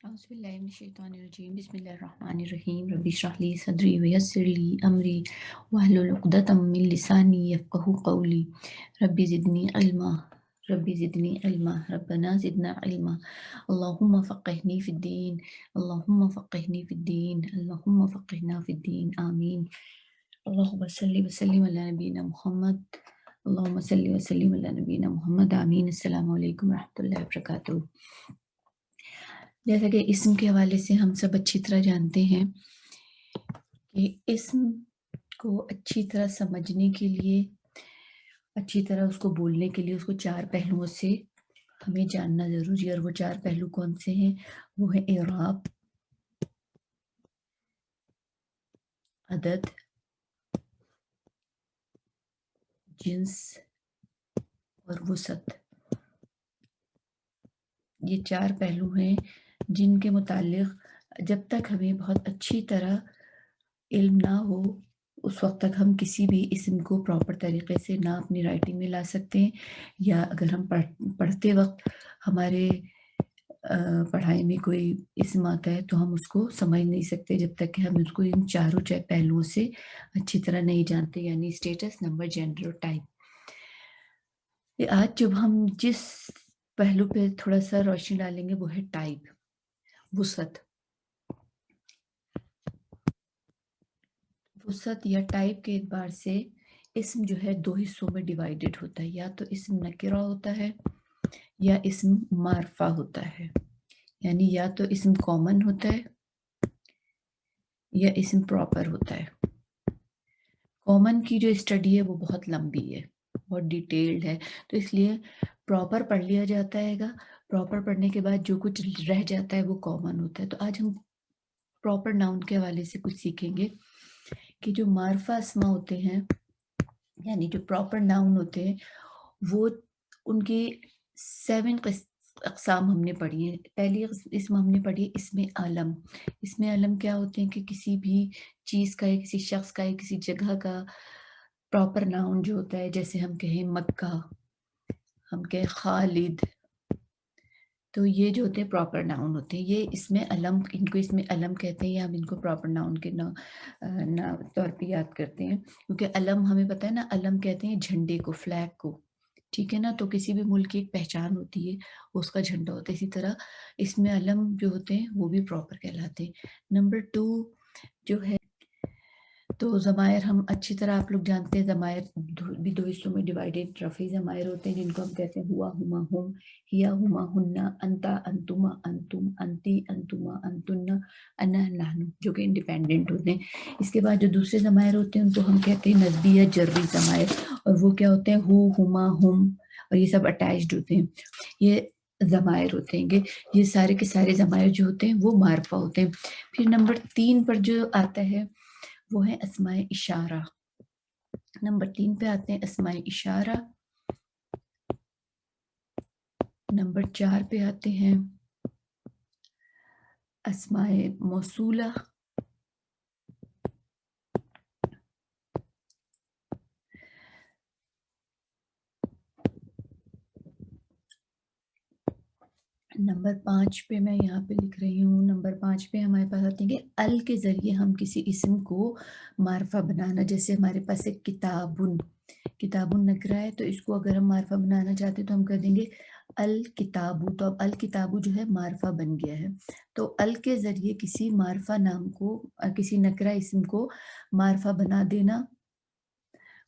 أعوذ بالله من الشيطان الرجيم بسم الله الرحمن الرحيم رب اشرح لي صدري ويسر لي أمري واحلل عقدة من لساني يفقهوا قولي ربي زدني علما ربي زدني علما ربنا زدنا علما اللهم فقهني في الدين اللهم فقهني في الدين اللهم فقهنا في الدين آمين اللهم صل وسلم على نبينا محمد اللهم صل وسلم على نبينا محمد آمين السلام علیکم ورحمۃ اللہ وبرکاتہ۔ جیسا کہ اسم کے حوالے سے ہم سب اچھی طرح جانتے ہیں کہ اسم کو اچھی طرح سمجھنے کے لیے، اچھی طرح اس کو بولنے کے لیے اس کو چار پہلوؤں سے ہمیں جاننا ضروری ہے، اور وہ چار پہلو کون سے ہیں؟ وہ ہے اعراب، عدد، جنس اور وسعت۔ یہ چار پہلو ہیں جن کے متعلق جب تک ہمیں بہت اچھی طرح علم نہ ہو اس وقت تک ہم کسی بھی اسم کو پراپر طریقے سے نہ اپنی رائٹنگ میں لا سکتے ہیں، یا اگر ہم پڑھتے وقت ہمارے پڑھائی میں کوئی اسم آتا ہے تو ہم اس کو سمجھ نہیں سکتے جب تک کہ ہم اس کو ان چاروں پہلوؤں سے اچھی طرح نہیں جانتے، یعنی اسٹیٹس، نمبر، جینڈر اور ٹائپ۔ آج جب ہم جس پہلو پہ تھوڑا سا روشنی ڈالیں گے وہ ہے ٹائپ، وسعت۔ وسعت یا ٹائپ کے اعتبار سے اسم جو ہے دو حصوں میں ڈیوائیڈڈ ہوتا ہے، یا تو اسم نکرہ ہوتا ہے یا اسم معرفہ ہوتا ہے، یعنی یا تو اسم کامن ہوتا ہے یا اسم پراپر ہوتا ہے۔ کامن کی جو اسٹڈی ہے وہ بہت لمبی ہے، بہت ڈیٹیلڈ ہے، تو اس لیے پراپر پڑھ لیا جاتا ہے گا، پراپر پڑھنے کے بعد جو کچھ رہ جاتا ہے وہ کامن ہوتا ہے۔ تو آج ہم پراپر ناؤن کے حوالے سے کچھ سیکھیں گے کہ جو معرفہ اسما ہوتے ہیں، یعنی جو پراپر ناؤن ہوتے ہیں، وہ ان کی 7 اقسام ہم نے پڑھی ہیں۔ پہلی اسم ہم نے پڑھی اسم عالم۔ اسم عالم کیا ہوتے ہیں کہ کسی بھی چیز کا یا کسی شخص کا یا کسی جگہ کا پراپر ناؤن جو ہوتا ہے، جیسے ہم کہیں مکہ، ہم کہیں خالد، تو یہ جو ہوتے ہیں پراپر ناؤن ہوتے ہیں۔ یہ اسم علم، ان کو اسم علم کہتے ہیں، یا ہم ان کو پراپر ناؤن کے طور پہ یاد کرتے ہیں، کیونکہ علم ہمیں پتہ ہے نا، علم کہتے ہیں جھنڈے کو، فلیگ کو، ٹھیک ہے نا۔ تو کسی بھی ملک کی ایک پہچان ہوتی ہے، اس کا جھنڈا ہوتا ہے، اسی طرح اسم علم جو ہوتے ہیں وہ بھی پراپر کہلاتے ہیں۔ نمبر 2 جو ہے، تو ضمائر ہم اچھی طرح آپ لوگ جانتے ہیں، ضمائر بھی دو حصوں میں ڈیوائیڈڈ رفعی ضمائر ہوتے ہیں، جن کو ہم کہتے ہیں ہوا، ہما، ہم، ہیا، ہما، ہننا، انتا، انتما، انتم، انتی، انتما، انتن، انا، نحن، جو کہ انڈیپینڈنٹ ہوتے ہیں۔ اس کے بعد جو دوسرے ضمائر ہوتے ہیں ان کو ہم کہتے ہیں نسبی یا جرری ضمائر، اور وہ کیا ہوتے ہیں؟ ہو، ہما، ہم، اور یہ سب اٹیچڈ ہوتے ہیں، یہ ضمائر ہوتے ہیں۔ یہ سارے کے سارے ضمائر جو ہوتے ہیں وہ معرفہ ہوتے ہیں۔ پھر نمبر 3 پر جو آتا ہے وہ ہے اسماء اشارہ۔ نمبر 3 پہ آتے ہیں اسماء اشارہ۔ نمبر 4 پہ آتے ہیں اسماء موصولہ۔ نمبر 5 پہ میں یہاں پہ لکھ رہی ہوں، نمبر 5 پہ ہمارے پاس آتے ہیں کہ ال کے ذریعے ہم کسی اسم کو معرفہ بنانا، جیسے ہمارے پاس ایک کتابن، کتابن نکرہ ہے، تو اس کو اگر ہم معرفہ بنانا چاہتے ہیں تو ہم کر دیں گے الکتابو، تو اب الکتابو جو ہے معرفہ بن گیا ہے۔ تو ال کے ذریعے کسی معرفہ نام کو، کسی نکرہ اسم کو معرفہ بنا دینا،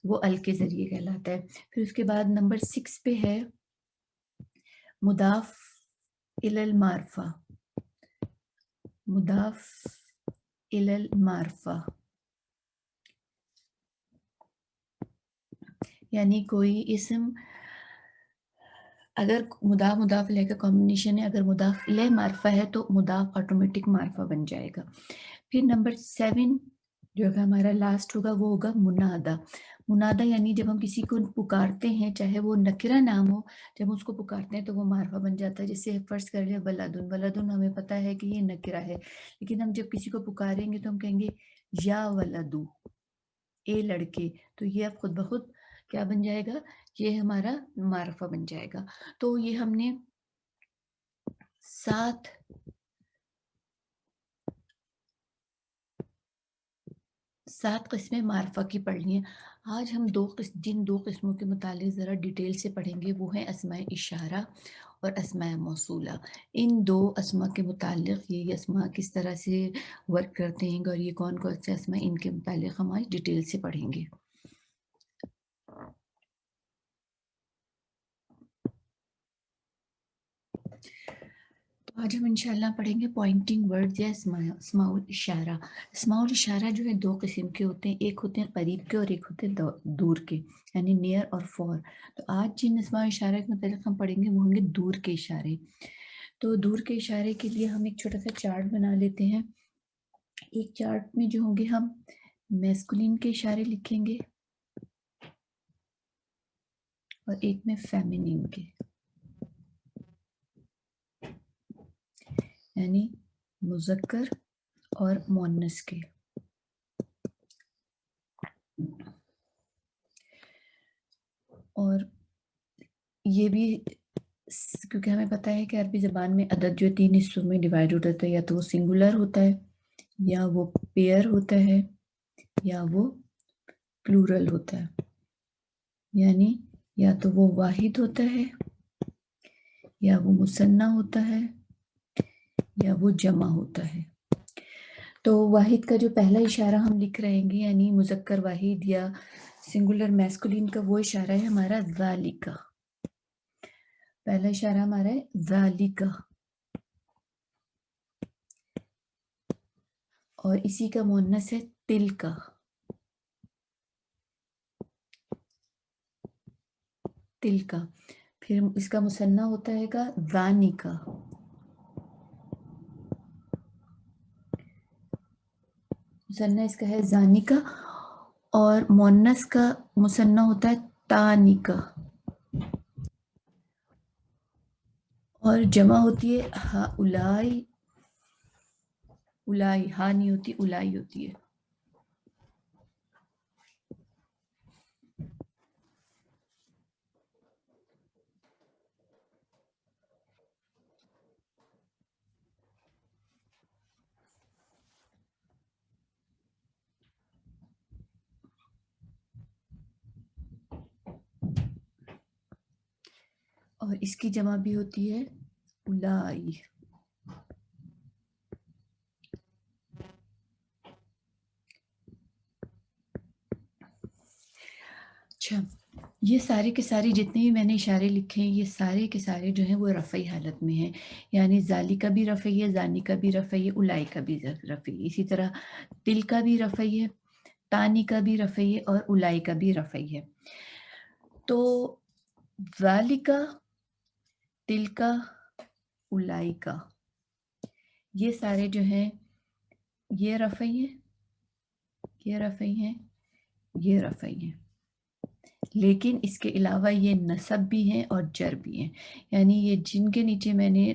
وہ ال کے ذریعے کہلاتا ہے۔ پھر اس کے بعد نمبر 6 پہ ہے مضاف الی المعرفہ، مضاف الی المعرفہ، یعنی کوئی اسم اگر مضاف الیہ کا کمبینیشن ہے، اگر مضاف الیہ معرفہ ہے تو مضاف آٹومیٹک معرفہ بن جائے گا۔ پھر نمبر 7 جو کہ ہمارا لاسٹ ہوگا وہ ہوگا منادہ۔ منادہ یعنی جب ہم کسی کو پکارتے ہیں، چاہے وہ نکرہ نام ہو، جب اس کو پکارتے ہیں تو وہ معرفہ بن جاتا ہے۔ جیسے فرض کر لیں ولدن، ولدن ہمیں پتہ ہے کہ یہ نکرہ ہے، لیکن ہم جب کسی کو پکاریں گے تو ہم کہیں گے یا ولدو، اے لڑکے، تو یہ اب خود بخود کیا بن جائے گا؟ یہ ہمارا معرفہ بن جائے گا۔ تو یہ ہم نے 7 7 قسمیں معرفہ کی پڑھنی ہیں۔ آج ہم جن دو قسموں کے متعلق ذرا ڈیٹیل سے پڑھیں گے وہ ہیں اسماء اشارہ اور اسماء موصولہ۔ ان دو اسماء کے متعلق یہ اسماء کس طرح سے ورک کرتے ہیں اور یہ کون کون سے اسماء ان کے متعلق ہم آج ڈیٹیل سے پڑھیں گے۔ آج ہم انشاءاللہ پڑھیں گے پوائنٹنگ ورڈ یا اسماء الاشارہ۔ اسماء الاشارہ جو ہے دو قسم کے ہوتے ہیں، ایک ہوتے ہیں قریب کے اور ایک ہوتے ہیں دور کے، یعنی نیئر اور فار۔ تو آج جن اسماء الاشارہ کے متعلق ہم پڑھیں گے وہ ہوں گے دور کے اشارے۔ تو دور کے اشارے کے لیے ہم ایک چھوٹا سا چارٹ بنا لیتے ہیں۔ ایک چارٹ میں جو ہوں گے ہم میسکولین کے اشارے لکھیں گے اور ایک میں فیمینین کے، یعنی مذکر اور مؤنث کے۔ اور یہ بھی کیونکہ ہمیں پتہ ہے کہ عربی زبان میں عدد جو 3 حصوں میں ڈیوائڈ ہوتا ہے، یا تو وہ سنگولر ہوتا ہے، یا وہ پیئر ہوتا ہے، یا وہ پلورل ہوتا ہے، یعنی یا تو وہ واحد ہوتا ہے، یا وہ مثنیٰ ہوتا ہے، یا وہ جمع ہوتا ہے۔ تو واحد کا جو پہلا اشارہ ہم لکھ رہے ہیں یعنی مذکر واحد یا سنگولر میسکولین کا وہ اشارہ ہے ہمارا ذالکا۔ پہلا اشارہ ہمارا ہے ذالکا، اور اسی کا مؤنث ہے تلکا۔ تلکا پھر اس کا مثنیٰ ہوتا ہے گا ذانکا۔ مثنیٰ اس کا ہے ذانکا، اور مؤنث کا مثنیٰ ہوتا ہے تانکا، اور جمع ہوتی ہے الائی۔ الائی ہا نہیں ہوتی، الائی ہوتی ہے۔ اور اس کی جمع بھی ہوتی ہے الائی۔ اچھا، یہ سارے کے سارے جتنے بھی میں نے اشارے لکھے ہیں یہ سارے کے سارے جو ہیں وہ رفعی حالت میں ہیں، یعنی ذالکا بھی رفعی ہے، ذانکا بھی رفعی ہے، الائی کا بھی رفعی ہے، اسی طرح تل کا بھی رفعی ہے، تانی کا بھی رفعی ہے، اور الائی کا بھی رفعی ہے۔ تو ذالکا، تلکا، الائی کا، یہ سارے جو ہیں یہ رفعی ہیں، یہ رفعی ہیں، یہ رفعی ہیں، لیکن اس کے علاوہ یہ نصب بھی ہیں اور جر بھی ہیں، یعنی یہ جن کے نیچے میں نے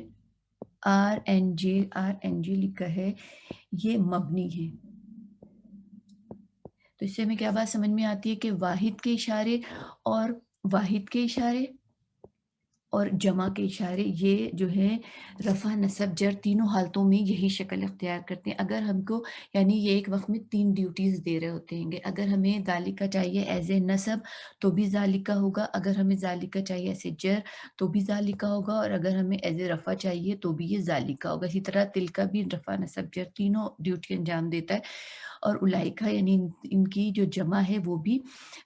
آر این جے لکھا ہے یہ مبنی ہے۔ تو اس سے ہمیں کیا بات سمجھ میں آتی ہے کہ واحد کے اشارے اور واحد کے اشارے اور جمع کے اشارے یہ جو ہے رفع نصب جر تینوں حالتوں میں یہی شکل اختیار کرتے ہیں۔ اگر ہم کو یعنی یہ ایک وقت میں 3 ڈیوٹیز دے رہے ہوتے ہیں گے، اگر ہمیں ذالکا چاہیے ایز اے نصب تو بھی ذالکا ہوگا، اگر ہمیں ذالکا چاہیے ایز اے جر تو بھی ذالکا ہوگا، اور اگر ہمیں ایز اے رفع چاہیے تو بھی یہ ذالکا ہوگا۔ اسی طرح تلکا بھی رفع نصب جر تینوں ڈیوٹی انجام دیتا ہے، اور اولائکا یعنی ان کی جو جمع ہے وہ بھی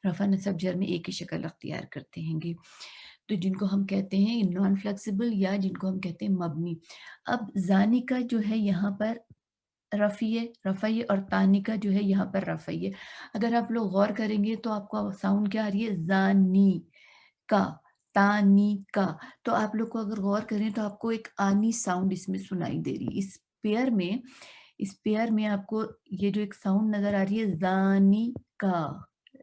رفع نصب جر میں ایک ہی شکل اختیار کرتے ہیں گے، تو جن کو ہم کہتے ہیں نان فلیکسیبل یا جن کو ہم کہتے ہیں مبنی۔ اب ذانکا جو ہے یہاں پر رفعی اور تانکا جو ہے یہاں پر رفعی ہے۔ اگر آپ لوگ غور کریں گے تو آپ کو ساؤنڈ کیا آ رہی ہے؟ زانی کا، تانی کا۔ تو آپ لوگ کو اگر غور کریں تو آپ کو ایک آنی ساؤنڈ اس میں سنائی دے رہی ہے۔ اس پیئر میں آپ کو یہ جو ایک ساؤنڈ نظر آ رہی ہے زانی کا،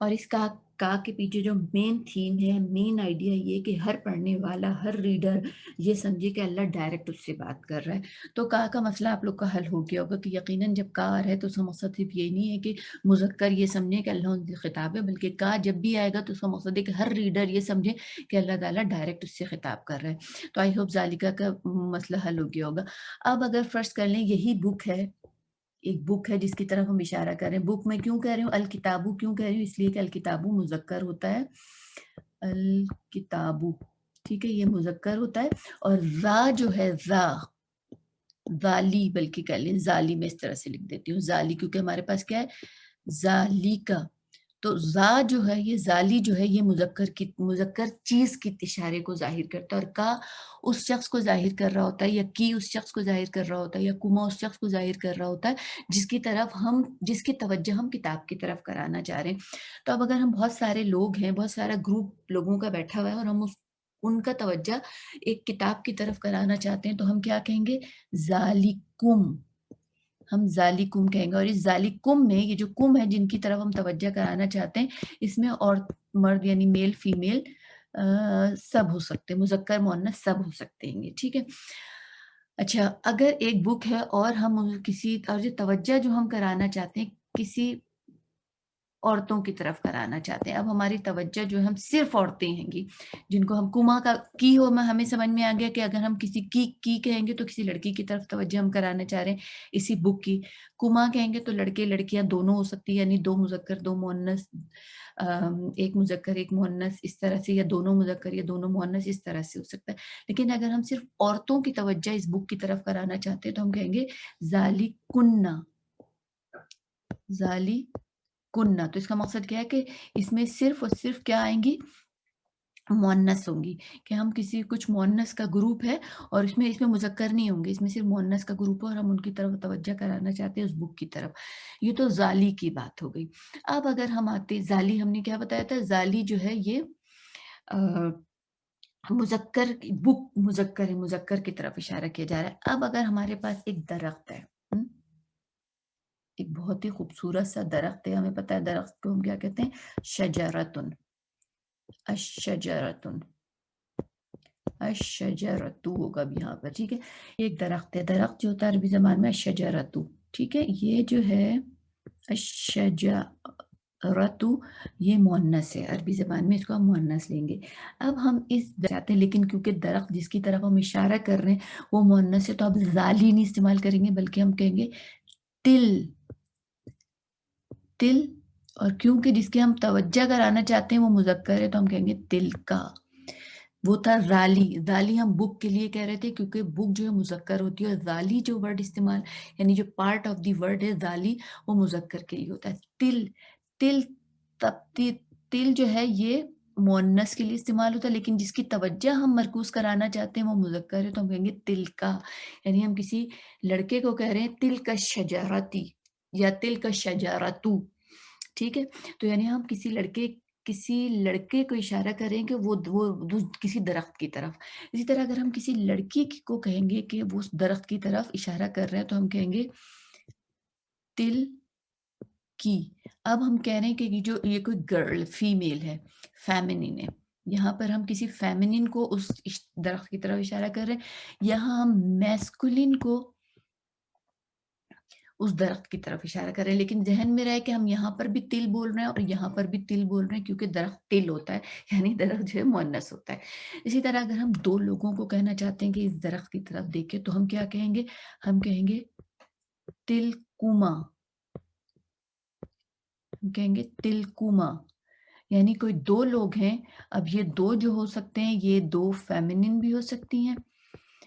اور اس کا کے پیچھے جو مین تھیم ہے، مین آئیڈیا یہ کہ ہر پڑھنے والا، ہر ریڈر یہ سمجھے کہ اللہ ڈائریکٹ اس سے بات کر رہا ہے۔ تو کا مسئلہ آپ لوگ کا حل ہو گیا ہوگا کہ یقیناً جب کا آ رہا ہے تو اس کا مقصد صرف یہ نہیں ہے کہ مذکر یہ سمجھے کہ اللہ ان سے خطاب ہے، بلکہ کا جب بھی آئے گا تو اس کا مقصد ہے کہ ہر ریڈر یہ سمجھے کہ اللہ تعالیٰ ڈائریکٹ اس سے خطاب کر رہا ہے۔ تو آئی ہوپ ذالکہ کا مسئلہ حل ہو گیا ہوگا۔ اب اگر فرض کر لیں یہی بک ہے، ایک بک ہے جس کی طرف ہم اشارہ کر رہے ہیں، بک میں کیوں کہہ رہی ہوں الکتابو کیوں کہہ رہی ہوں، اس لیے کہ الکتابو مذکر ہوتا ہے، الکتابو، ٹھیک ہے، یہ مذکر ہوتا ہے، اور را جو ہے ذالی بلکہ کہہ لیں ذالی، میں اس طرح سے لکھ دیتی ہوں ذالی، کیونکہ ہمارے پاس کیا ہے ذالیکا، تو ذا جو ہے یہ ذالی جو ہے یہ مذکر چیز کی اشارے کو ظاہر کرتا ہے، اور کا اس شخص کو ظاہر کر رہا ہوتا ہے، یا کی اس شخص کو ظاہر کر رہا ہوتا ہے، یا کما اس شخص کو ظاہر کر رہا ہوتا ہے جس کی توجہ ہم کتاب کی طرف کرانا چاہ رہے ہیں۔ تو اب اگر ہم بہت سارے لوگ ہیں، بہت سارا گروپ لوگوں کا بیٹھا ہوا ہے، اور ہم ان کا توجہ ایک کتاب کی طرف کرانا چاہتے ہیں، تو ہم کیا کہیں گے ذالکم، ہم ذالکم کہیں گے، اور اس ذالکم میں یہ جو کم ہے جن کی طرف ہم توجہ کرانا چاہتے ہیں، اس میں عورت مرد یعنی میل فیمیل سب ہو سکتے ہیں، مذکر مؤنث سب ہو سکتے ہیں، ٹھیک ہے۔ اچھا، اگر ایک بک ہے اور ہم اور جو توجہ جو ہم کرانا چاہتے ہیں کسی عورتوں کی طرف کرانا چاہتے ہیں، اب ہماری توجہ جو ہے ہم صرف عورتیں ہیں گی، جن کو ہم کما کا کی ہو، ہمیں سمجھ میں آ گیا کہ اگر ہم کسی کی کہیں گے تو کسی لڑکی کی طرف توجہ ہم کرانا چاہ رہے ہیں اسی بک کی، کما کہیں گے تو لڑکے لڑکیاں دونوں ہو سکتی ہے، یعنی دو مذکر دو مؤنث، ایک مذکر ایک مؤنث، اس طرح سے، یا دونوں مذکر یا دونوں مؤنث، اس طرح سے ہو سکتا ہے۔ لیکن اگر ہم صرف عورتوں کی توجہ اس بک کی طرف کرانا چاہتے ہیں تو ہم کہیں گے ذالکن، ذالکن، تو اس کا مقصد کیا ہے کہ اس میں صرف اور صرف کیا آئیں گی مؤنث ہوں گی، کہ ہم کچھ مؤنث کا گروپ ہے اور اس میں مذکر نہیں ہوں گے، اس میں صرف مؤنث کا گروپ ہے اور ہم ان کی طرف توجہ کرانا چاہتے ہیں اس بک کی طرف۔ یہ تو ذالی کی بات ہو گئی۔ اب اگر ہم آتے ذالی، ہم نے کیا بتایا تھا، ذالی جو ہے یہ مذکر، بک مذکر ہے، مذکر کی طرف اشارہ کیا جا رہا ہے۔ اب اگر ہمارے پاس ایک درخت ہے، ایک بہت ہی خوبصورت سا درخت ہے، ہمیں پتہ ہے درخت کو ہم کیا کہتے ہیں شجرتن، الشجرتن، الشجرتو ہوگا اب یہاں پر، ٹھیک ہے، ایک درخت ہے، درخت جو ہوتا ہے عربی زبان میں الشجرتو، ٹھیک ہے، یہ جو ہے الشجرتو یہ مؤنث ہے، عربی زبان میں اس کو ہم مؤنث لیں گے۔ اب ہم اس چاہتے ہیں، لیکن کیونکہ درخت جس کی طرف ہم اشارہ کر رہے ہیں وہ مؤنث ہے، تو اب ذالی نہیں استعمال کریں گے بلکہ ہم کہیں گے تل، اور کیونکہ جس کی ہم توجہ کرانا چاہتے ہیں وہ مذکر ہے تو ہم کہیں گے تل کا۔ وہ تھا ذالی ہم بک کے لیے کہہ رہے تھے کیونکہ بک جو ہے مذکر ہوتی ہے، اور ذالی جو ورڈ استعمال یعنی جو پارٹ آف دی ورڈ ہے ذالی وہ مذکر کے لیے ہوتا ہے۔ تل تل جو ہے یہ مؤنث کے لیے استعمال ہوتا ہے، لیکن جس کی توجہ ہم مرکوز کرانا چاہتے ہیں وہ مذکر ہے تو ہم کہیں گے تل کا، یعنی ہم کسی لڑکے کو کہہ رہے ہیں تل کا شجرتی یا تل کا شجرتو، ٹھیک ہے، تو یعنی ہم کسی لڑکے کو اشارہ کریں کہ وہ کسی درخت کی طرف۔ اسی طرح اگر ہم کسی لڑکی کو کہیں گے کہ وہ اس درخت کی طرف اشارہ کر رہے ہیں تو ہم کہیں گے تل کی۔ اب ہم کہہ رہے ہیں کہ جو یہ کوئی گرل فیمیل ہے، فیمنین ہے، یہاں پر ہم کسی فیمنین کو اس درخت کی طرف اشارہ کر رہے ہیں، یہاں ہم میسکولین کو اس درخت کی طرف اشارہ کر رہے ہیں، لیکن ذہن میں رہے کہ ہم یہاں پر بھی تل بول رہے ہیں اور یہاں پر بھی تل بول رہے ہیں کیونکہ درخت تل ہوتا ہے، یعنی درخت جو ہے مؤنث ہوتا ہے۔ اسی طرح اگر ہم دو لوگوں کو کہنا چاہتے ہیں کہ اس درخت کی طرف دیکھیں تو ہم کیا کہیں گے، ہم کہیں گے تل کما، ہم کہیں گے تل کما، یعنی کوئی دو لوگ ہیں، اب یہ دو جو ہو سکتے ہیں یہ دو فیمنین بھی ہو سکتی ہیں،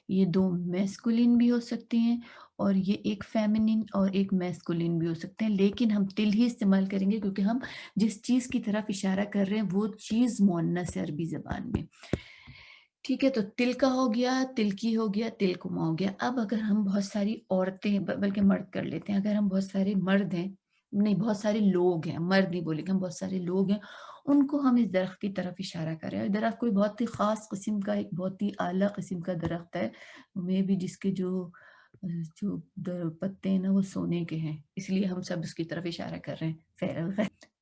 یہ دو میسکولین بھی ہو سکتی ہیں، اور یہ ایک فیمنین اور ایک میسکولین بھی ہو سکتے ہیں، لیکن ہم تل ہی استعمال کریں گے کیونکہ ہم جس چیز کی طرف اشارہ کر رہے ہیں وہ چیز مؤنث ہے عربی زبان میں، ٹھیک ہے۔ تو تل کا ہو گیا، تل کی ہو گیا، تل کما ہو گیا۔ اب اگر ہم بہت ساری عورتیں بلکہ مرد کر لیتے ہیں، اگر ہم بہت سارے مرد ہیں، نہیں بہت سارے لوگ ہیں، مرد نہیں بولے گا، ہم بہت سارے لوگ ہیں، ان کو ہم اس درخت کی طرف اشارہ کریں، اور درخت کوئی بہت ہی خاص قسم کا، ایک بہت ہی اعلیٰ قسم کا درخت ہے، میں بھی جس کے جو پتے ہیں نا وہ سونے کے ہیں، اس لیے ہم سب اس کی طرف اشارہ کر رہے ہیں،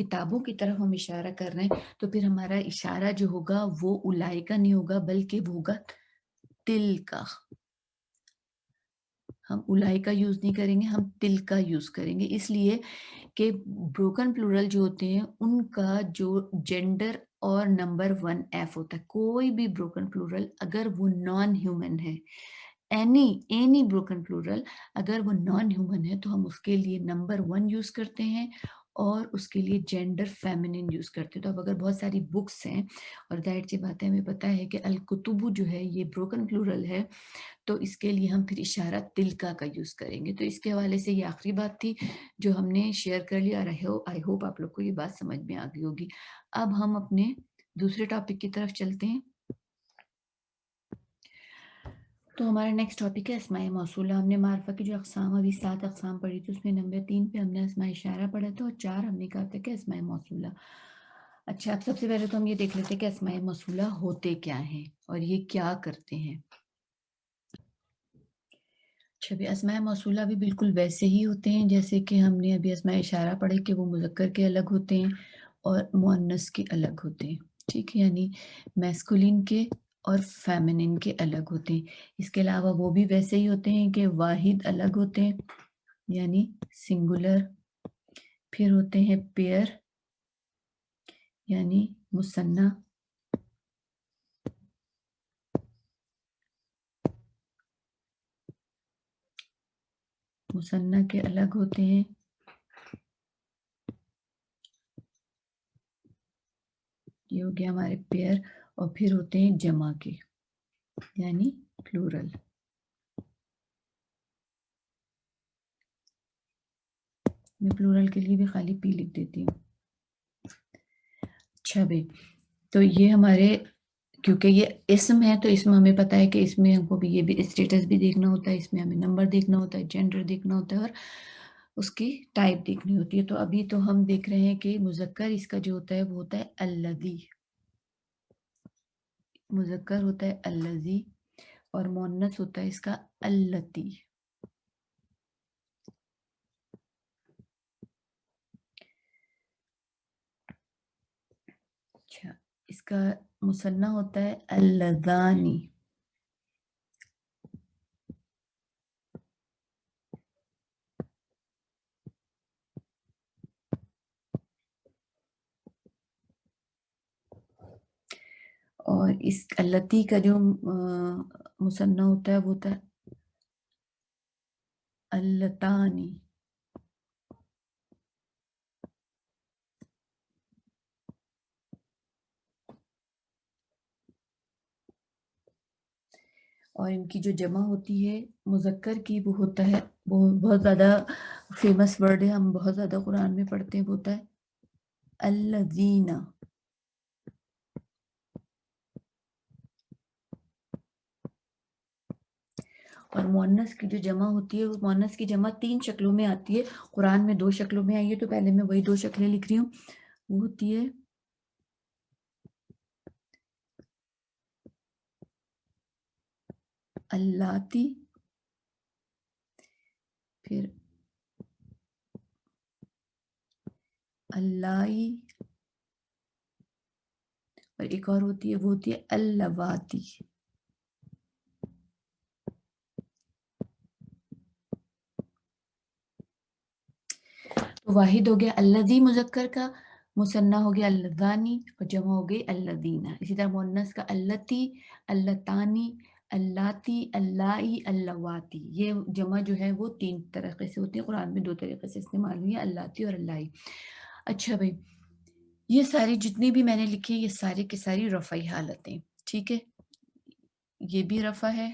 کتابوں کی طرف ہم اشارہ کر رہے ہیں تو پھر ہمارا اشارہ جو ہوگا وہ اولائے کا نہیں ہوگا بلکہ وہ ہوگا تل کا. ہم اولائے کا یوز نہیں کریں گے, ہم تل کا یوز کریں گے, اس لیے کہ بروکن پلورل جو ہوتے ہیں ان کا جو جینڈر اور نمبر 1 ایف ہوتا ہے. کوئی بھی بروکن پلورل اگر وہ نان ہیومن ہے, اینی بروکن پلورل اگر وہ نان ہیومن ہے تو ہم اس کے لیے نمبر 1 یوز کرتے ہیں اور اس کے لیے جینڈر فیمنن یوز کرتے ہیں. تو اب اگر بہت ساری بکس ہیں اور ظاہر سی بات ہے ہمیں پتہ ہے کہ الکتب جو ہے یہ بروکن پلورل ہے, تو اس کے لیے ہم پھر اشارہ تلکا کا یوز کریں گے. تو اس کے حوالے سے یہ آخری بات تھی جو ہم نے شیئر کر لیا, اور آئی ہوپ آپ لوگ کو یہ بات سمجھ میں آ گئی ہوگی. اب ہم اپنے دوسرے ٹاپک کی طرف چلتے ہیں. تو ہمارا نیکسٹ ٹاپک ہے اسماء موصولہ. ہم نے معرفہ کی جو اقسام ابھی 7 اقسام پڑھی تھی اس میں نمبر 3 پہ ہم نے اسماء اشارہ پڑھا تھا اور 4 ہم نے کہا تھا کہ اسماء موصولہ. اچھا, اب سب سے پہلے تو ہم یہ دیکھ لیتے ہیں کہ اسماء موصولہ ہوتے کیا ہیں اور یہ کیا کرتے ہیں. اچھا, بھی اسماء موصولہ بھی بالکل ویسے ہی ہوتے ہیں جیسے کہ ہم نے ابھی اسماء اشارہ پڑھے کہ وہ مذکر کے الگ ہوتے ہیں اور مؤنث کے الگ ہوتے ہیں. ٹھیک ہے, یعنی میسکولین کے اور فیمنن کے الگ ہوتے ہیں. اس کے علاوہ وہ بھی ویسے ہی ہوتے ہیں کہ واحد الگ ہوتے ہیں یعنی سنگولر, پھر ہوتے ہیں پیئر یعنی مثنیٰ, مثنیٰ کے الگ ہوتے ہیں, یہ ہو گیا ہمارے پیئر, اور پھر ہوتے ہیں جمع کے یعنی پلورل. میں پلورل کے لیے بھی خالی پی لکھ دیتی ہوں. اچھا بھائی, تو یہ ہمارے کیونکہ یہ اسم ہے تو اسم ہمیں پتہ ہے کہ اس میں ہم کو بھی یہ بھی اسٹیٹس بھی دیکھنا ہوتا ہے, اس میں ہمیں نمبر دیکھنا ہوتا ہے, جینڈر دیکھنا ہوتا ہے اور اس کی ٹائپ دیکھنی ہوتی ہے. تو ابھی تو ہم دیکھ رہے ہیں کہ مذکر اس کا جو ہوتا ہے وہ ہوتا ہے الذی, مذکر ہوتا ہے الذی اور مؤنث ہوتا ہے اس کا اللتی. اچھا, اس کا مثنیٰ ہوتا ہے اللذانی. اور اس اللتی کا جو مثنیٰ ہوتا ہے وہ ہوتا ہے اللتانی. اور ان کی جو جمع ہوتی ہے مذکر کی وہ ہوتا ہے, وہ بہت زیادہ فیمس ورڈ ہے, ہم بہت زیادہ قرآن میں پڑھتے ہیں, وہ ہوتا ہے الذین. اور مؤنث کی جو جمع ہوتی ہے وہ مؤنث کی جمع 3 شکلوں میں آتی ہے, قرآن میں 2 شکلوں میں آئی ہے, تو پہلے میں وہی 2 شکلیں لکھ رہی ہوں. وہ ہوتی ہے اللاتی, پھر اللائی, اور ایک اور ہوتی ہے وہ ہوتی ہے اللواتی. تو واحد ہو گیا الذی مذکر کا, مثنیٰ ہو گیا اللذانی اور جمع ہو گئی الذین. اسی طرح مؤنث کا اللتی, اللتانی, اللاتی, اللائی, اللواتی. یہ جمع جو ہے وہ 3 طریقے سے ہوتی ہے, قرآن میں 2 طریقے سے استعمال ہوئی ہے, اللاتی اور اللائی. اچھا بھائی, یہ ساری جتنی بھی میں نے لکھی یہ ساری کی ساری رفعی حالتیں. ٹھیک ہے, یہ بھی رفع ہے,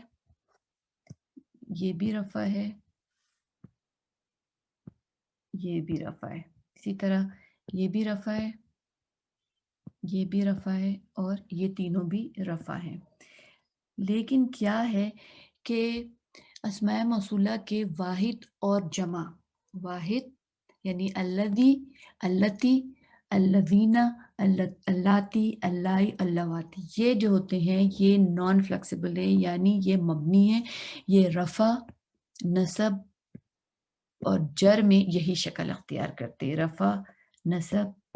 یہ بھی رفع ہے, یہ بھی رفع ہے, اسی طرح یہ بھی رفع ہے, یہ بھی رفع ہے, اور یہ تینوں بھی رفع ہیں. لیکن کیا ہے کہ اسماء موصولہ کے واحد اور جمع, واحد یعنی الذی, اللتی, الذین, اللاتی, اللائی, اللواتی, یہ جو ہوتے ہیں یہ نان فلیکسیبل ہیں, یعنی یہ مبنی ہیں, یہ رفع, نصب اور جر میں یہی شکل اختیار کرتے ہیں, رفع, نصب,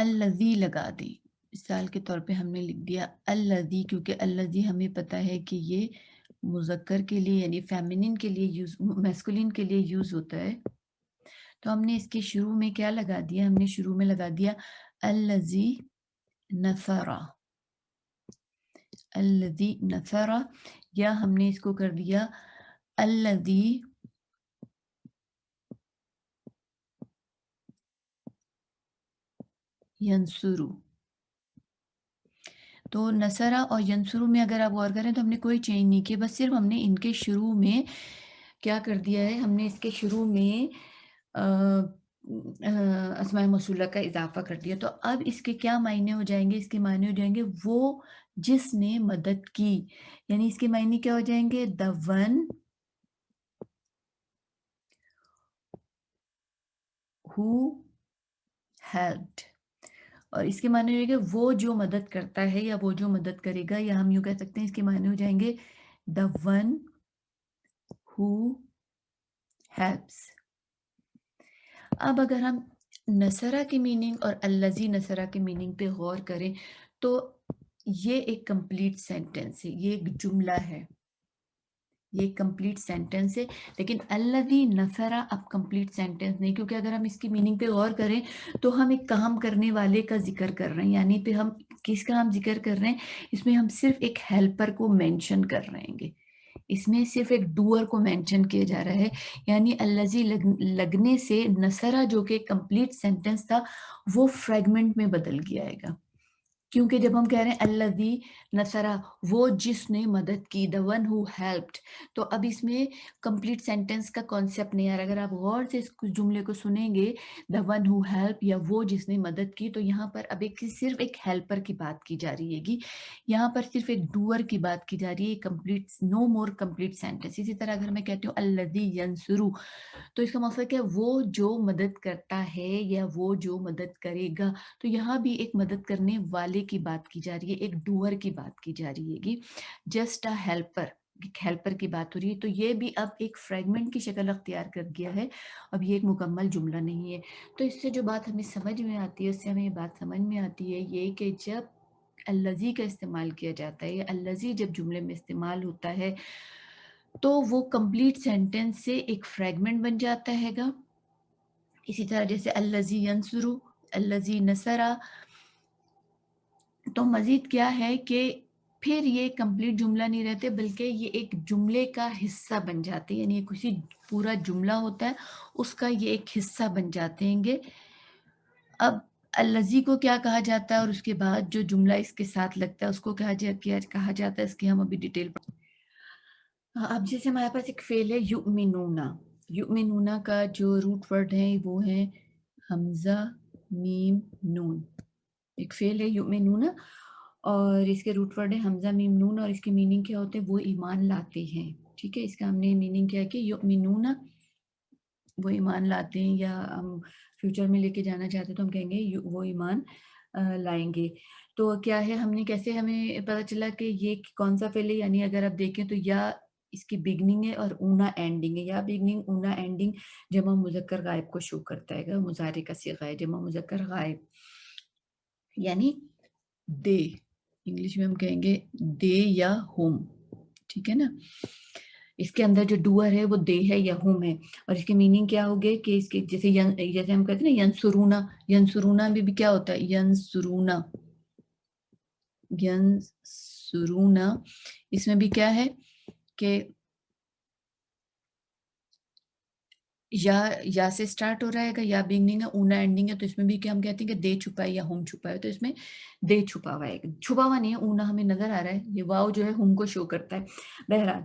الذی لگا دی، مثال کے طور پہ ہم نے لکھ دیا الذی، کیونکہ الذی ہمیں پتہ ہے کہ یہ مذکر کے لیے یعنی فیمینن کے لیے یوز، میسکولین کے لیے یوز ہوتا ہے، تو ہم نے اس کے شروع میں کیا لگا دیا، ہم نے شروع میں لگا دیا الذی نثر، الذی نثر، یا ہم نے اس کو کر دیا الذی ینصرو. تو نصرہ اور ینصرو میں اگر آپ غور کریں تو ہم نے کوئی چینج نہیں کی، بس صرف ہم نے ان کے شروع میں کیا کر دیا ہے، ہم نے اس کے شروع میں اسماء موصولہ کا اضافہ کر دیا. تو اب اس کے کیا معنی ہو جائیں گے، اس کے معنی ہو جائیں گے وہ جس نے مدد کی، یعنی اس کے معنی کیا ہو جائیں گے، the one who helped. اور اس کے معنی ہو جائے گا وہ جو مدد کرتا ہے یا وہ جو مدد کرے گا، یا ہم یوں کہہ سکتے ہیں اس کے معنی ہو جائیں گے the one who helps. اب اگر ہم نصرہ کی میننگ اور الذی نصرہ کی میننگ پہ غور کریں تو یہ ایک کمپلیٹ سینٹنس ہے، یہ ایک جملہ ہے، یہ ایک کمپلیٹ سینٹنس ہے. لیکن الذی نصرہ اب کمپلیٹ سینٹنس نہیں، کیونکہ اگر ہم اس کی میننگ پہ غور کریں تو ہم ایک کام کرنے والے کا ذکر کر رہے ہیں، یعنی پہ ہم کس کا ہم ذکر کر رہے ہیں، اس میں ہم صرف ایک ہیلپر کو مینشن کر رہے ہیں، اس میں صرف ایک ڈوئر کو مینشن کیا جا رہا ہے. یعنی الذی لگنے سے نصرہ جو کہ کمپلیٹ سینٹنس تھا وہ فریگمنٹ میں بدل گیا ہے گا، کیونکہ جب ہم کہہ رہے ہیں الذی نصرہ وہ جس نے مدد کی، the one who helped، تو اب اس میں کمپلیٹ سینٹنس کا کانسیپٹ نہیں آ رہا. اگر آپ غور سے اس جملے کو سنیں گے the one who helped یا وہ جس نے مدد کی، تو یہاں پر اب صرف ایک ہیلپر کی بات کی جا رہی ہے گی، یہاں پر صرف ایک ڈوئر کی بات کی جا رہی ہے، کمپلیٹ نو مور کمپلیٹ سینٹنس. اسی طرح اگر میں کہتی ہوں الذی ینصرو تو اس کا مطلب کیا ہے، وہ جو مدد کرتا ہے یا وہ جو مدد کرے گا، تو یہاں بھی ایک مدد کرنے والے کی بات کی جا رہی ہے، ایک ڈوئر کی بات کی جا رہی ہے گی، جسٹ اے ہیلپر، ایک ہیلپر کی بات ہو رہی ہے. تو یہ بھی اب ایک فریگمنٹ کی شکل اختیار کر گیا ہے، اب یہ ایک مکمل جملہ نہیں ہے. تو اس سے جو بات ہمیں سمجھ میں آتی ہے، اس سے ہمیں یہ بات سمجھ میں آتی ہے یہ کہ جب الذی کا استعمال کیا جاتا ہے، یا الذی جب جملے میں استعمال ہوتا ہے تو وہ کمپلیٹ سینٹنس سے ایک فریگمنٹ بن جاتا ہے گا. اسی طرح جیسے الذی ینصرو، الذی نصرہ، تو مزید کیا ہے کہ پھر یہ کمپلیٹ جملہ نہیں رہتے بلکہ یہ ایک جملے کا حصہ بن جاتے ہیں، یعنی کسی پورا جملہ ہوتا ہے اس کا یہ ایک حصہ بن جاتے ہیں گے. اب الذی کو کیا کہا جاتا ہے اور اس کے بعد جو جملہ اس کے ساتھ لگتا ہے اس کو کہا جاتا ہے، اس کی ہم ابھی ڈیٹیل. اب جیسے ہمارے پاس ایک فعل ہے یؤمنون، یؤمنون کا جو روٹ ورڈ ہے وہ ہے حمزہ میم نون. ایک فعل ہے یؤمنون اور اس کے روٹ ورڈ ہے حمزہ میم نون، اور اس کی میننگ کیا ہوتے ہیں، وہ ایمان لاتے ہیں. ٹھیک ہے، اس کا ہم نے میننگ کیا کہ یؤمنون وہ ایمان لاتے ہیں، یا ہم فیوچر میں لے کے جانا چاہتے ہیں تو ہم کہیں گے وہ ایمان لائیں گے. تو کیا ہے، ہم نے کیسے ہمیں پتہ چلا کہ یہ کون سا فعل ہے، یعنی اگر آپ دیکھیں تو یا اس کی بگننگ ہے اور اونا اینڈنگ ہے، یا بگننگ اونا اینڈنگ جمع مذکر غائب کو شو کرتا ہے، مضارع کا صیغہ ہے جمع مذکر غائب، یعنی دے، انگلش میں ہم کہیں گے دے یا ہوم. ٹھیک ہے نا، اس کے اندر جو ڈوئر ہے وہ دے ہے یا ہوم ہے، اور اس کی میننگ کیا ہوگی کہ اس کے جیسے ہم کہتے ہیں نا ینصرونا، ینصرونا میں بھی کیا ہوتا ہے، ینصرونا، ینصرونا اس میں بھی کیا ہے کہ یا سے سٹارٹ ہو رہا ہے گا، یا بگننگ ہے اونا اینڈنگ ہے، تو اس میں بھی کیا ہم کہتے ہیں کہ دے چھپا ہے یا ہوم چھپا ہے، تو اس میں دے چھپا ہوا ہے، چھپا ہوا نہیں ہے، اونا ہمیں نظر آ رہا ہے، یہ واو جو ہے ہوم کو شو کرتا ہے. بہرحال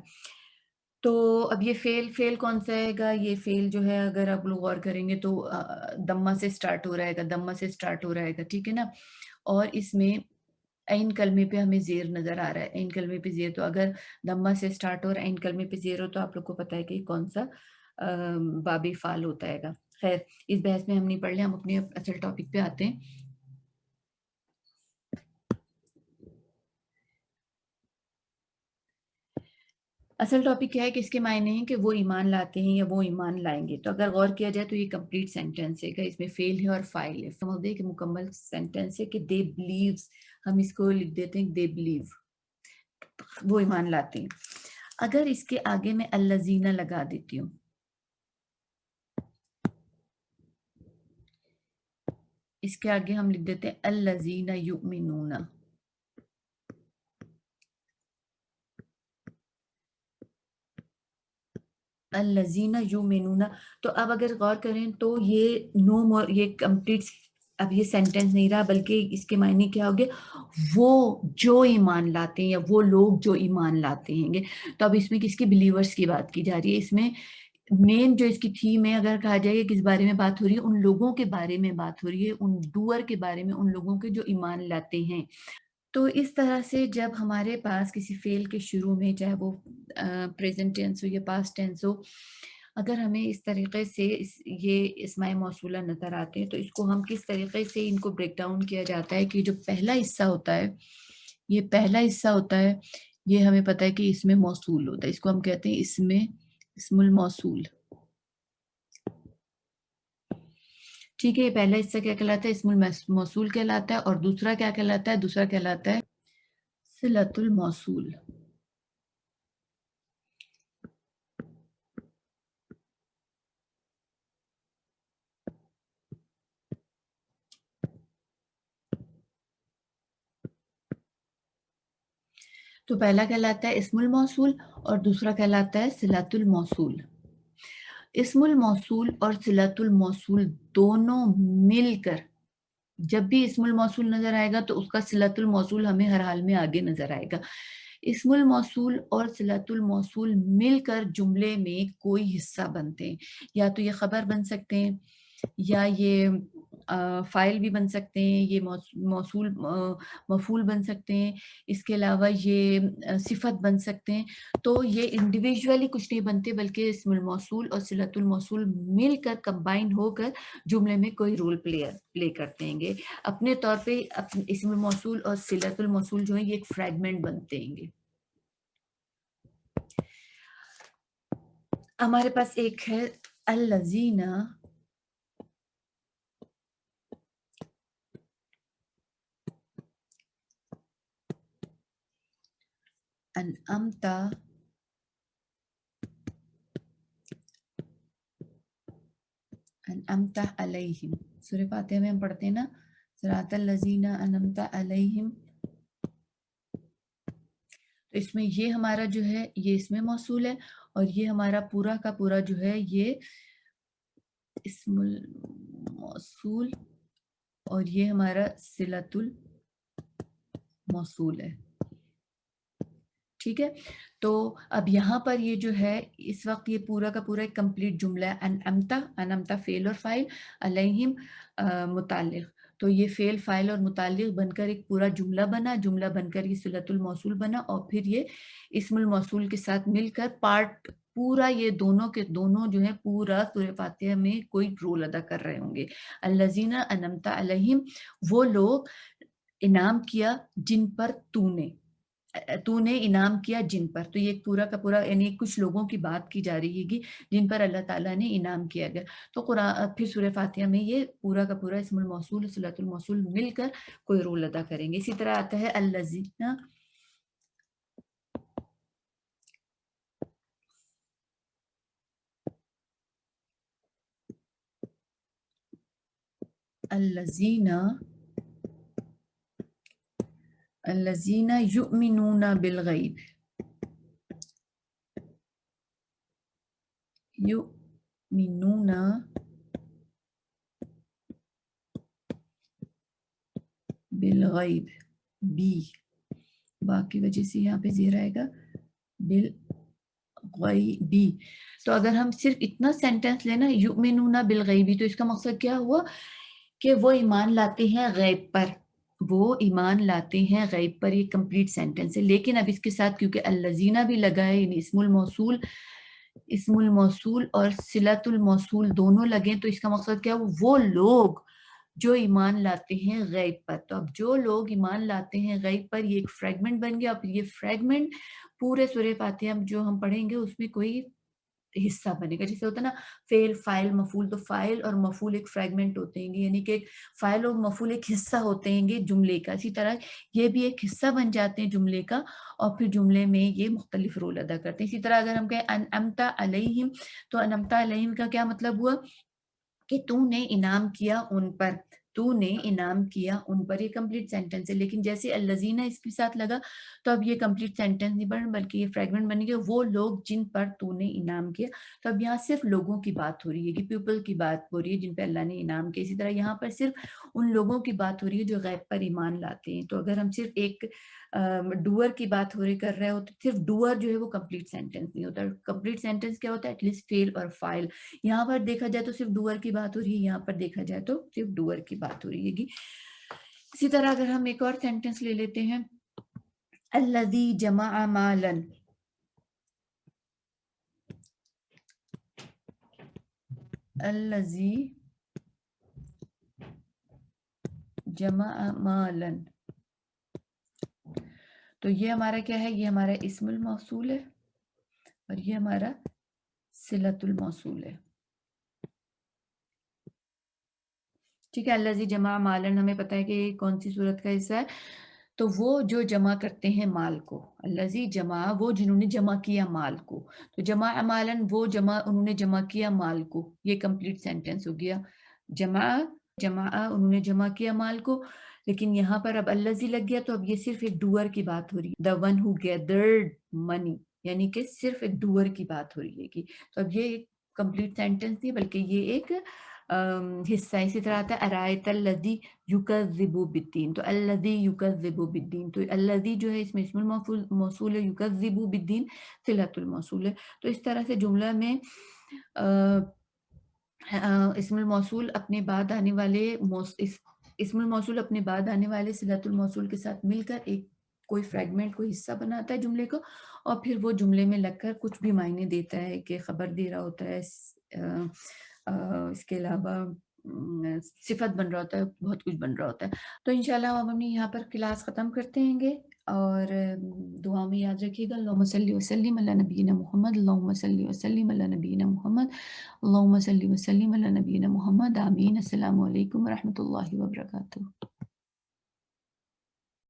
تو اب یہ فعل کون سا ہے گا، یہ فعل جو ہے اگر آپ لوگ غور کریں گے تو دمہ سے سٹارٹ ہو رہا ہے گا، دمہ سے سٹارٹ ہو رہا ہے گا. ٹھیک ہے نا، اور اس میں عین کلمے پہ ہمیں زیر نظر آ رہا ہے، عین کلمے پہ زیر، تو اگر دمہ سے سٹارٹ ہو اور عین کلمے پہ زیر ہو تو آپ لوگ کو پتہ ہے کہ کون سا باب فعل ہوتا ہے گا. خیر اس بحث میں ہم نہیں پڑھ لیں، ہم اپنے اصل ٹاپک پہ آتے ہیں. اصل ٹاپک کیا ہے کہ اس کے معنی ہیں کہ وہ ایمان لاتے ہیں یا وہ ایمان لائیں گے. تو اگر غور کیا جائے تو یہ کمپلیٹ سینٹینس ہے. اس میں فیل ہے اور فائل ہے. سمجھ دے کہ مکمل سینٹینس ہے کہ دے بلیوز. ہم اس کو لکھ دیتے ہیں دے بلیو, وہ ایمان لاتے ہیں. اگر اس کے آگے میں الذین لگا دیتی ہوں, اس کے آگے ہم لکھ دیتے ہیں الذین یؤمنون. الذین یؤمنون. تو اب اگر غور کریں تو یہ کمپلیٹ, اب یہ سینٹینس نہیں رہا بلکہ اس کے معنی کیا ہوگے, وہ جو ایمان لاتے ہیں یا وہ لوگ جو ایمان لاتے ہیں. تو اب اس میں کس کی, بلیورز کی بات کی جا رہی ہے. اس میں مین جو اس کی تھیم ہے, اگر کہا جائے کہ کس بارے میں بات ہو رہی ہے, ان لوگوں کے بارے میں بات ہو رہی ہے, ان ڈوئر کے بارے میں, ان لوگوں کے جو ایمان لاتے ہیں. تو اس طرح سے جب ہمارے پاس کسی فعل کے شروع میں, چاہے وہ پریزنٹ ٹینس ہو یا پاسٹ ٹینس ہو, اگر ہمیں اس طریقے سے یہ اسماء موصولہ نظر آتے ہیں تو اس کو ہم کس طریقے سے ان کو بریک ڈاؤن کیا جاتا ہے کہ جو پہلا حصہ ہوتا ہے, یہ پہلا حصہ ہوتا ہے, یہ ہمیں پتہ ہے کہ اس میں موصول ہوتا ہے. اس کو ہم کہتے ہیں اسم الموصول. ٹھیک ہے, یہ پہلا حصہ کیا کہلاتا ہے, اسم الموصول کہلاتا ہے. اور دوسرا کیا کہلاتا ہے, دوسرا کہلاتا ہے صلۃ الموصول. تو پہلا کہلاتا ہے اسم الموصول اور دوسرا کہلاتا ہے صلۃ الموصول. اسم الموصول اور صلۃ الموصول دونوں مل کر, جب بھی اسم الموصول نظر آئے گا تو اس کا صلۃ الموصول ہمیں ہر حال میں آگے نظر آئے گا. اسم الموصول اور صلۃ الموصول مل کر جملے میں کوئی حصہ بنتے ہیں. یا تو یہ خبر بن سکتے ہیں, یا یہ فائل بھی بن سکتے ہیں, یہ موصول مفعول بن سکتے ہیں, اس کے علاوہ یہ صفت بن سکتے ہیں. تو یہ انڈیویجولی کچھ نہیں بنتے بلکہ اسم الموصول اور صلۃ الموصول مل کر کمبائن ہو کر جملے میں کوئی رول پلے کرتے ہیں. اپنے طور پہ اسم الموصول اور صلۃ الموصول جو ہیں یہ ایک فریگمنٹ بنتے ہیں. ہمارے پاس ایک ہے الذین انعمت علیہم. سورہ فاتحہ میں ہم پڑھتے ہیں نا, صراط الذین انعمت علیہم. تو اس میں یہ ہمارا جو ہے یہ اسم موصول ہے, اور یہ ہمارا پورا کا پورا جو ہے یہ اسم الموصول, اور یہ ہمارا صلۃ الموصول ہے. ٹھیک ہے, تو اب یہاں پر یہ جو ہے اس وقت یہ پورا کا پورا ایک کمپلیٹ جملہ ہے. انعمت فعل اور فاعل, علیہم متعلق. تو یہ فعل فاعل اور متعلق بن کر ایک پورا جملہ بنا, جملہ بن کر یہ صلۃ الموصول بنا, اور پھر یہ اسم الموصول کے ساتھ مل کر پارٹ پورا, یہ دونوں کے دونوں جو ہے پورا سورہ فاتحہ میں کوئی رول ادا کر رہے ہوں گے. الذین انعمت علیہم, وہ لوگ انعام کیا جن پر تو نے انعام کیا جن پر. تو یہ پورا کا پورا یعنی کچھ لوگوں کی بات کی جا رہی ہے جن پر اللہ تعالیٰ نے انعام کیا گیا. تو قرآن پھر سورہ فاتحہ میں یہ پورا کا پورا اسم الموصول صلۃ الموصول مل کر کوئی رول ادا کریں گے. اسی طرح آتا ہے الذین یؤمنون بالغیب. یؤمنون بالغیب, بی باقی وجہ سے یہاں پہ زیر آئے گا بالغیبی. تو اگر ہم صرف اتنا سینٹینس لینا یؤمنون بالغیبی, تو اس کا مقصد کیا ہوا کہ وہ ایمان لاتے ہیں غیب پر, وہ ایمان لاتے ہیں غیب پر. یہ کمپلیٹ سینٹینس ہے. لیکن اب اس کے ساتھ کیونکہ الذین بھی لگا ہے, یعنی اسم الموصول اور صلۃ الموصول دونوں لگیں, تو اس کا مقصد کیا, وہ لوگ جو ایمان لاتے ہیں غیب پر. تو اب جو لوگ ایمان لاتے ہیں غیب پر، یہ ایک فریگمنٹ بن گیا. اور پھر یہ فریگمنٹ پورے سورہ فاتحہ جو ہم پڑھیں گے اس میں کوئی حصہ بنے گا. جیسے ہوتا ہے نا فعل، فاعل، مفعول، تو فاعل اور مفعول ایک فریگمنٹ ہوتے ہیں گے، یعنی کہ ایک فاعل اور مفعول ایک حصہ ہوتے ہیں گے جملے کا. اسی طرح یہ بھی ایک حصہ بن جاتے ہیں جملے کا، اور پھر جملے میں یہ مختلف رول ادا کرتے ہیں. اسی طرح اگر ہم کہیں انعمت علیہم، تو انعمت علیہم کا کیا مطلب ہوا کہ تو نے انعام کیا ان پر، تو نے انعام کیا ان پر. یہ کمپلیٹ سینٹنس ہے. لیکن جیسے الذین اس کے ساتھ لگا تو اب یہ کمپلیٹ سینٹنس نہیں بن بلکہ یہ فریگمنٹ بن گیا، وہ لوگ جن پر تو نے انعام کیا. تو اب یہاں صرف لوگوں کی بات ہو رہی ہے کہ پیپل کی بات ہو رہی ہے جن پہ اللہ نے انعام کیا. اسی طرح یہاں پر صرف ان لوگوں کی بات ہو رہی ہے جو غیب پر ایمان لاتے ہیں. تو اگر ہم صرف ایک ڈوئر کی بات کر رہے ہو تو صرف ڈوئر جو ہے وہ کمپلیٹ سینٹنس نہیں ہوتا. کمپلیٹ سینٹنس کیا ہوتا ہے؟ ایٹ لیسٹ فعل اور فاعل. یہاں پر دیکھا جائے تو صرف ڈوئر کی بات ہو رہی ہے، یہاں پر دیکھا جائے تو صرف ڈوئر کی بات ہو رہی ہے. اسی طرح اگر ہم ایک اور سینٹنس لے لیتے ہیں، الذی جمع مالا، الذی جمع مالا، تو یہ ہمارا کیا ہے؟ یہ ہمارا اسم الموصول ہے اور یہ ہمارا صلۃ الموصول ہے. ٹھیک ہے. الذی جمع مالا ہمیں پتا ہے کہ کون سی صورت کا حصہ ہے. تو وہ جو جمع کرتے ہیں مال کو، الذی جمع، وہ جنہوں نے جمع کیا مال کو. تو جمع مالا، وہ جمع انہوں نے جمع کیا مال کو. یہ کمپلیٹ سینٹنس ہو گیا. جمع انہوں نے جمع کیا مال کو. لیکن یہاں پر اب الذی لگ گیا تو اب یہ صرف ایک ڈوئر کی بات ہو رہی ہے. the one who gathered money، یعنی کہ صرف ایک ڈوئر کی بات ہو رہی ہے. تو اب یہ ایک کمپلیٹ سینٹنس نہیں بلکہ یہ ایک حصہ. اسی طرح آتا ہے ارائیت الذی یکذب بالدین. تو الذی یکذب بالدین، تو الذی جو ہے اس میں اسم الموصول ہے، یکذب بالدین صلۃ الموصول ہے. تو اس طرح سے جملہ میں اسم الموصول اپنے بعد آنے والے اسم الموصول اپنے بعد آنے والے صلۃ الموصول کے ساتھ مل کر ایک کوئی فریگمنٹ، کوئی حصہ بناتا ہے جملے کو، اور پھر وہ جملے میں لگ کر کچھ بھی معنی دیتا ہے کہ خبر دے رہا ہوتا ہے، اس کے علاوہ صفت بن رہا ہوتا ہے، بہت کچھ بن رہا ہوتا ہے. تو انشاءاللہ ہم اپنی یہاں پر کلاس ختم کرتے ہیں گے، اور دعا میں یاد رکھیے گا اللہم صلی وسلم علی نبینا محمد، اللہم صلی وسلم علی نبینا محمد، اللہم صلی وسلم علی نبینا محمد. آمین. السلام علیکم ورحمۃ اللہ وبرکاتہ.